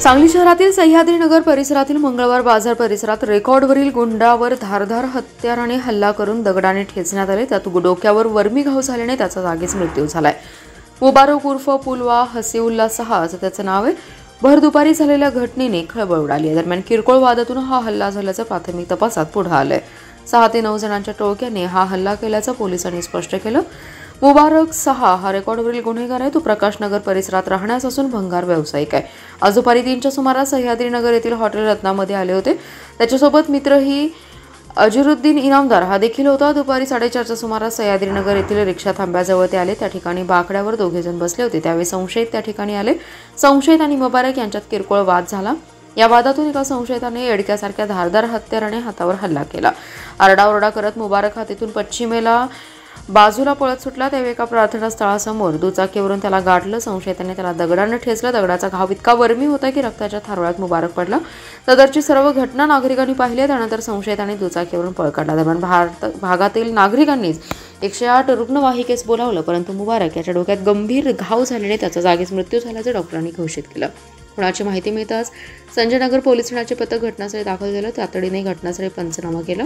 सांगली शहरातील सह्याद्रीनगर परिसरातील मंगळवार बाजार परिसरात रेकॉर्डवरील गुंडावर धारदार हत्याराने हल्ला करून दगडाने ठेचण्यात आले। त्यात डोक्यावर वर्मी घाव झाल्याने त्याचा जागीच मृत्यू झालाय। मुबारक उर्फ पुलवा हसीउल्ला सहा असं त्याचं नाव आहे। भर दुपारी झालेल्या घटनेने खळबळ उडाली आहे। दरम्यान किरकोळ वादातून हा हल्ला झाल्याचं प्राथमिक तपासात पुढे आलंय। 6 ते 9 जणांच्या टोळक्याने हा हल्ला केल्याचं पोलिसांनी स्पष्ट केलं। मुबारक सहा हा रेकॉर्डवरील गुन्हेगार आहे। तो प्रकाशनगर परिसरात राहण्यास असून भंगार व्यावसायिक आहे। आज दुपारी 3च्या सुमारास सह्याद्रीनगर येथील हॉटेल रत्नामध्ये आले होते। त्याच्यासोबत मित्रही अजरुद्दीन इनामदार हा देखील होता। दुपारी 4:30च्या सुमारास सह्याद्रीनगर येथील रिक्षा थांब्याजवळ ते आले। त्या ठिकाणी बाकड्यावर दोघे जण बसले होते। त्यावेळी संशयित त्या ठिकाणी आले। संशयित आणि मुबारक यांच्यात किरकोळ वाद झाला। या वादातून एका संशयिताने एडक्यासारख्या धारदार हत्याराने हातावर हल्ला केला। आरडाओरडा करत मुबारक हा तिथून पश्चिमेला बाजूला पळत सुटला। त्यावेळी एका प्रार्थना स्थळासमोर दुचाकीवरून त्याला गाठलं। संशयिताने त्याला दगडाने ठेचलं। दगडाचा घाव इतका वर्मी होता की रक्ताच्या थारोळ्यात मुबारक पडला। सदरची सर्व घटना नागरिकांनी पाहिली। त्यानंतर संशयिताने दुचाकीवरून पळ काढला। दरम्यान भागातील नागरिकांनीच 108 रुग्णवाहिकेस बोलावलं, परंतु मुबारक याच्या डोक्यात गंभीर घाव झाल्याने त्याचा जागीच मृत्यू झाल्याचं डॉक्टरांनी घोषित केलं। खुनाची माहिती मिळताच संजयनगर पोलीस ठाण्याचे पथक घटनास्थळी दाखल झालं। तातडीने घटनास्थळी पंचनामा केला।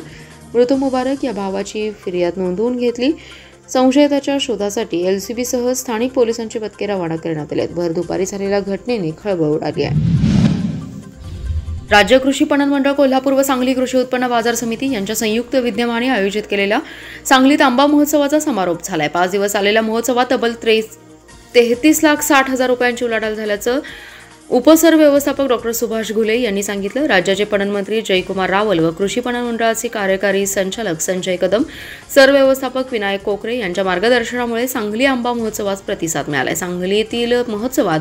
मृत मुबारक या भावाची फिर्याद नोंदवून घेतली। संशयिताच्या शोधासाठी LCB सह स्थानिक पोलिसांचे पथके रवाना करण्यात आले। भर दुपारी झालेल्या घटनेने खळबळ उडाली आहे। राज्य कृषी पणन मंडळ कोल्हापूर व सांगली कृषी उत्पन्न बाजार समिती यांच्या संयुक्त विद्यमाने आयोजित केलेल्या सांगलीत आंबा महोत्सवाचा समारोप झालाय। 5 दिवस आलेल्या महोत्सवात तब्बल 33,60,000 रुपयांची उलाढाल झाल्याचं उपसर व्यवस्थापक डॉक्टर सुभाष घुले यांनी सांगितलं। राज्याचे पणन मंत्री जयकुमार रावल व कृषी पणन मंडळाचे कार्यकारी संचालक संजय कदम, सरव्यवस्थापक विनायक कोकरे यांच्या मार्गदर्शनामुळे सांगली आंबा महोत्सवास प्रतिसाद मिळाला। सांगलीतील महोत्सवात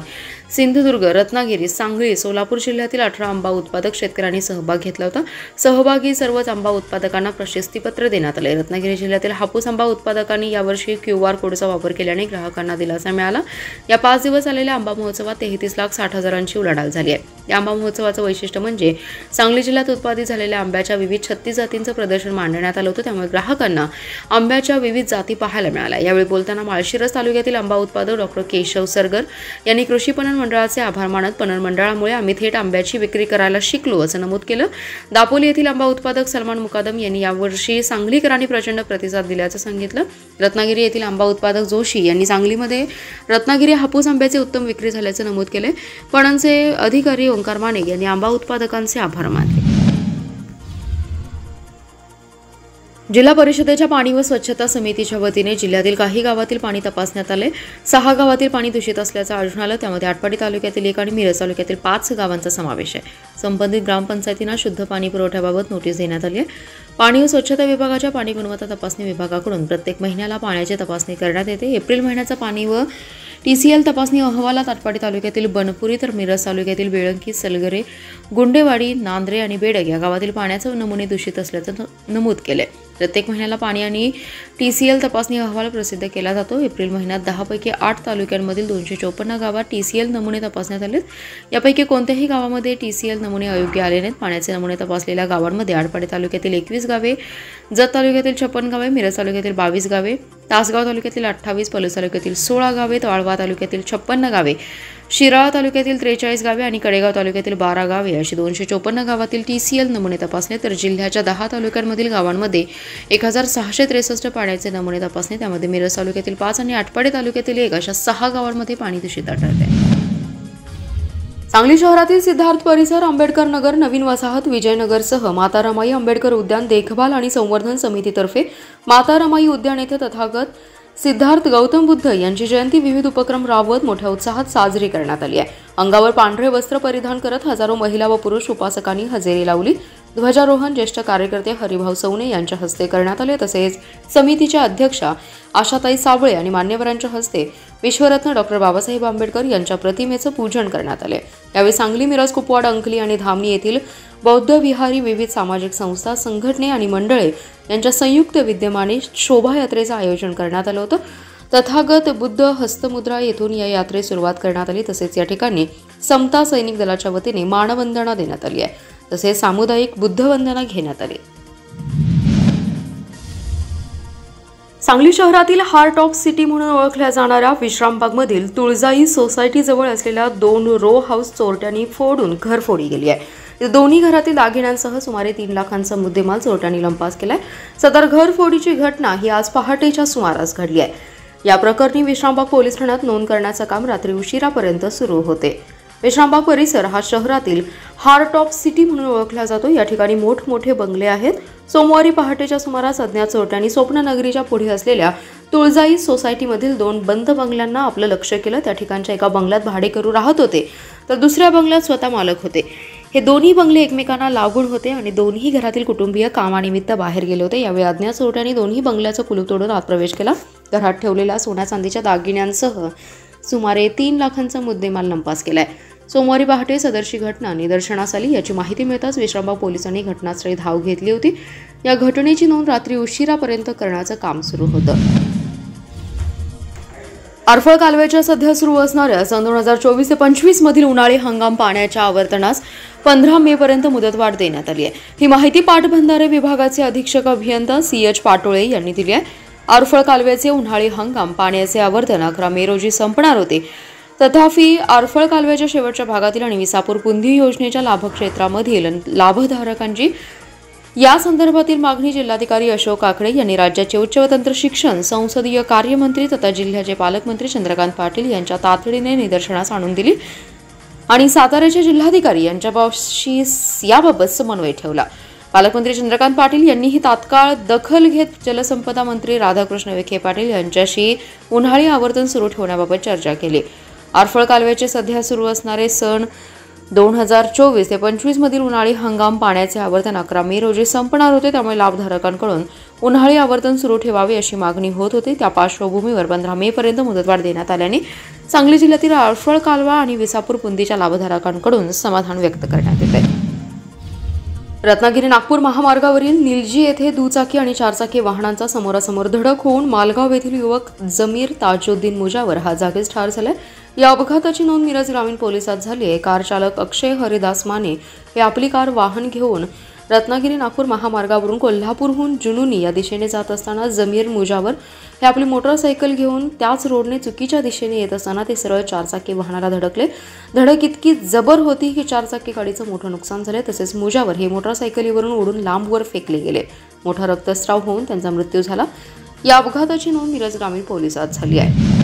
सिंधुदुर्ग, रत्नागिरी, सांगली, सोलापूर जिल्ह्यातील 18 आंबा उत्पादक शेतकऱ्यांनी सहभाग घेतला होता। सहभागी सर्वच आंबा उत्पादकांना प्रशस्तीपत्र देण्यात आले। रत्नागिरी जिल्ह्यातील हापूस आंबा उत्पादकांनी यावर्षी QR कोडचा वापर केल्याने ग्राहकांना दिलासा मिळाला। या 5 दिवस आलेल्या आंबा महोत्सवात 33,60,000 उलाढाल झाली आहे। या आंबा महोत्सवाचं वैशिष्ट्य म्हणजे सांगली जिल्ह्यात उत्पादित झालेल्या आंब्याच्या विविध 36 जातींचं प्रदर्शन मांडण्यात आलं होतं। त्यामुळे ग्राहकांना आंब्याच्या विविध जाती पाहायला मिळाल्या। यावेळी बोलताना माळशिरस तालुक्यातील आंबा उत्पादक डॉक्टर केशव सरगर यांनी कृषी पणन मंडळाचे आभार मानत पणन मंडळामुळे आम्ही थेट आंब्याची विक्री करायला शिकलो असं नमूद केलं। दापोली येथील आंबा उत्पादक सलमान मुकादम यांनी यावर्षी सांगलीकरांनी प्रचंड प्रतिसाद दिल्याचं सांगितलं। रत्नागिरी येथील आंबा उत्पादक जोशी यांनी सांगलीमध्ये रत्नागिरी हापूस आंब्याचे उत्तम विक्री झाल्याचं नमूद केले। पणनचे अधिकारी ओंकार माने यांनी आंबा उत्पादकांचे आभार मानले। जिल्हा परिषदेच्या पाणी व स्वच्छता समितीच्या वतीने जिल्ह्यातील काही गावातील पाणी तपासण्यात आले। 6 गावातील पाणी दूषित असल्याचं आढळून आलं। त्यामध्ये आटपाडी तालुक्यातील 1 आणि मिरज तालुक्यातील 5 गावांचा समावेश आहे। संबंधित ग्रामपंचायतींना शुद्ध पाणी पुरवठ्याबाबत नोटीस देण्यात आली आहे। पाणी व स्वच्छता विभागाच्या पाणी गुणवत्ता तपासणी विभागाकडून प्रत्येक महिन्याला पाण्याची तपासणी करण्यात येते। एप्रिल महिन्याचा पाणी व TCL तपासणी अहवालात आटपाडी तालुक्यातील बनपुरी तर मिरज तालुक्यातील बेळंकी, सलगरे, गुंडेवाडी, नांद्रे आणि बेडग या गावातील पाण्याचे नमुने दूषित असल्याचं नमूद केले। प्रत्येक महिन्याला पाणी आणि TCL तपासणी अहवाल प्रसिद्ध केला जातो। एप्रिल महिन्यात 10 पैकी 8 तालुक्यांमधील 254 गावात TCL नमुने तपासण्यात आले। यापैकी कोणत्याही गावामध्ये TCL नमुने अयोग्य आले नाहीत। पाण्याचे नमुने तपासलेल्या गावांमध्ये आटपाडी तालुक्यातील 21 गावे, जत तालुक्यातील 56 गावे, मिरज तालुक्यातील 22 गावे, तासगाव तालुक्यातील 28, पलूस तालुक्यातील 16 गावे, वाळवा तालुक्यातील 56 गावे, शिराळा तालुक्यातील 43 गावे आणि कडेगाव तालुक्यातील 12 गावे अशी 254 गावातील TCL नमुने तपासले। तर जिल्ह्याच्या 10 तालुक्यांमधील गावांमध्ये 1663 पाण्याचे नमुने तपासले। त्यामध्ये मिरज तालुक्यातील 5 आणि आटपाडी तालुक्यातील 1 अशा 6 गावांमध्ये पाणी दूषित आढळले। सांगली शहरातील सिद्धार्थ परिसर, आंबेडकर नगर, नवीन वसाहत, विजयनगरसह माता रमाई आंबेडकर उद्यान देखभाल आणि संवर्धन समितीतर्फे माता रमाई उद्यान येथे तथागत सिद्धार्थ गौतम बुद्ध यांची जयंती विविध उपक्रम राबवत मोठ्या उत्साहात साजरी करण्यात आली आहे। अंगावर पांढरे वस्त्र परिधान करत हजारो महिला व पुरुष उपासकांनी हजेरी लावली। ध्वजारोहण ज्येष्ठ कार्यकर्ते हरिभाऊ सवने यांच्या हस्ते करण्यात आले। तसेच समितीच्या अध्यक्षा आशाताई साबळे आणि मान्यवरांच्या हस्ते विश्वरत्न डॉक्टर बाबासाहेब आंबेडकर यांच्या प्रतिमेचं पूजन करण्यात आले। यावेळी सांगली, मिरज, कुपवाड, अंकली आणि धामणी येथील बौद्ध विहारी, विविध सामाजिक संस्था, संघटने आणि मंडळे यांच्या संयुक्त विद्यमाने शोभायात्रेचं आयोजन करण्यात आलं होतं। तथागत बुद्ध हस्तमुद्रा येथून या यात्रेस सुरुवात करण्यात आली। तसेच या ठिकाणी समता सैनिक दलाच्या वतीने मानवंदना देण्यात आली आहे। तसेच सामुदायिक बुद्धवंदना घेण्यात आली। सांगली शहरातील हार्ट ऑफ सिटी म्हणून ओळखल्या जाणाऱ्या विश्रामबागमधील तुळजाई सोसायटीजवळ असलेल्या 2 रो हाऊस चोरट्यांनी फोडून घरफोडी केली आहे। दोन्ही घरातील दागिन्यांसह सुमारे 3 लाखांचा मुद्देमाल चोरट्यांनी लंपास केलाय। सदर घरफोडीची घटना ही आज पहाटेच्या सुमारास घडली आहे। या प्रकरणी विश्रामबाग पोलीस ठाण्यात नोंद करण्याचं काम रात्री उशिरापर्यंत सुरू होते। विश्रामबाग परिसर हा शहरातील हार्ट ऑफ सिटी म्हणून ओळखला जातो। या ठिकाणी मोठमोठे बंगले आहेत। सोमवारी पहाटेच्या सुमारास अज्ञात चोरट्यांनी स्वप्ननगरीच्या पुढे असलेल्या तुळजाई सोसायटीमधील 2 बंद बंगल्यांना आपलं लक्ष केलं। त्या ठिकाणच्या एका बंगल्यात भाडेकरू राहत होते तर दुसऱ्या बंगल्यात स्वतः मालक होते। हे दोन्ही बंगले एकमेकांना लागून होते आणि दोन्ही घरातील कुटुंबीय कामानिमित्त बाहेर गेले होते। यावेळी अज्ञात चोरट्यांनी दोन्ही बंगल्याचं कुलूप तोडून आत प्रवेश केला। घरात ठेवलेल्या सोन्या चांदीच्या दागिन्यांसह सुमारे 3 लाखांचा मुद्देमाल लंपास केलाय। सोमवारी पहाटे सदरची घटना निदर्शनास आली। याची माहिती मिळताच विश्रामबाग पोलिसांनी घटनास्थळी धाव घेतली होती। या घटनेची नोंद रात्री उशिरापर्यंत करण्याचं काम सुरू होतं। आरफळ कालव्याच्या सध्या सुरू असणाऱ्या सन 2024 ते 25 मधील उन्हाळी हंगाम पाण्याच्या आवर्तनास 15 मे पर्यंत मुदतवाढ देण्यात आली आहे। ही माहिती पाटबंधारे विभागाचे अधीक्षक अभियंता CH पाटोळे यांनी दिली आहे। आरफळ कालव्याचे उन्हाळी हंगाम पाण्याचे आवर्तन 11 मे रोजी संपणार होते। तथापि आरफळ कालव्याच्या शेवटच्या भागातील आणि विसापूर पुंदी योजनेच्या लाभक्षेत्रामधील लाभधारकांची या संदर्भातील मागणी जिल्हाधिकारी अशोक काकडे यांनी राज्याचे उच्च व तंत्र शिक्षण संसदीय कार्यमंत्री तथा जिल्ह्याचे पालकमंत्री चंद्रकांत पाटील यांच्या तातडीने निदर्शनास आणून दिली आणि साताऱ्याचे जिल्हाधिकारी यांच्यापाशी याबाबत समन्वय ठेवला। पालकमंत्री चंद्रकांत पाटील यांनीही तात्काळ दखल घेत जलसंपदा मंत्री राधाकृष्ण विखे पाटील यांच्याशी उन्हाळी आवर्तन सुरू ठेवण्याबाबत चर्चा केली। आरफळ कालव्याचे सध्या सुरू असणारे सन 2024 ते 25 मधील उन्हाळी हंगाम पाण्याचे आवर्तन 11 मे रोजी संपणार होते। त्यामुळे लाभधारकांकडून उन्हाळी आवर्तन सुरू ठेवावे अशी मागणी होत होती। त्या पार्श्वभूमीवर 15 मे पर्यंत मुदतवाढ देण्यात आल्याने सांगली जिल्ह्यातील आरफळ कालवा आणि विसापूर पुंदीच्या लाभधारकांकडून समाधान व्यक्त करण्यात येत आहे। रत्नागिरी नागपूर महामार्गावरील निलजी येथे दुचाकी आणि 4 चाकी वाहनांचा समोरासमोर धडक होऊन मालगाव येथील युवक जमीर ताजुद्दीन मुजावर हा जागीच ठार झालाय। या अपघाताची नोंद मिरज ग्रामीण पोलिसात झाली आहे। कार चालक अक्षय हरिदास माने हे आपली कार वाहन घेऊन रत्नागिरी नागपूर महामार्गावरून कोल्हापूरहून जुनूनी या दिशेने जात असताना जमीर मुजावर हे आपली मोटरसायकल घेऊन त्याच रोडने चुकीच्या दिशेने येत असताना ते सरळ 4 चाकी वाहनाला धडकले। धडक इतकी जबर होती की 4 चाकी गाडीचं मोठं नुकसान झाले। तसेच मुजावर हे मोटरसायकलीवरून उडून लांबवर फेकले गेले। मोठा रक्तस्राव होऊन त्यांचा मृत्यू झाला। या अपघाताची नोंद मिरज ग्रामीण पोलिसात झाली आहे।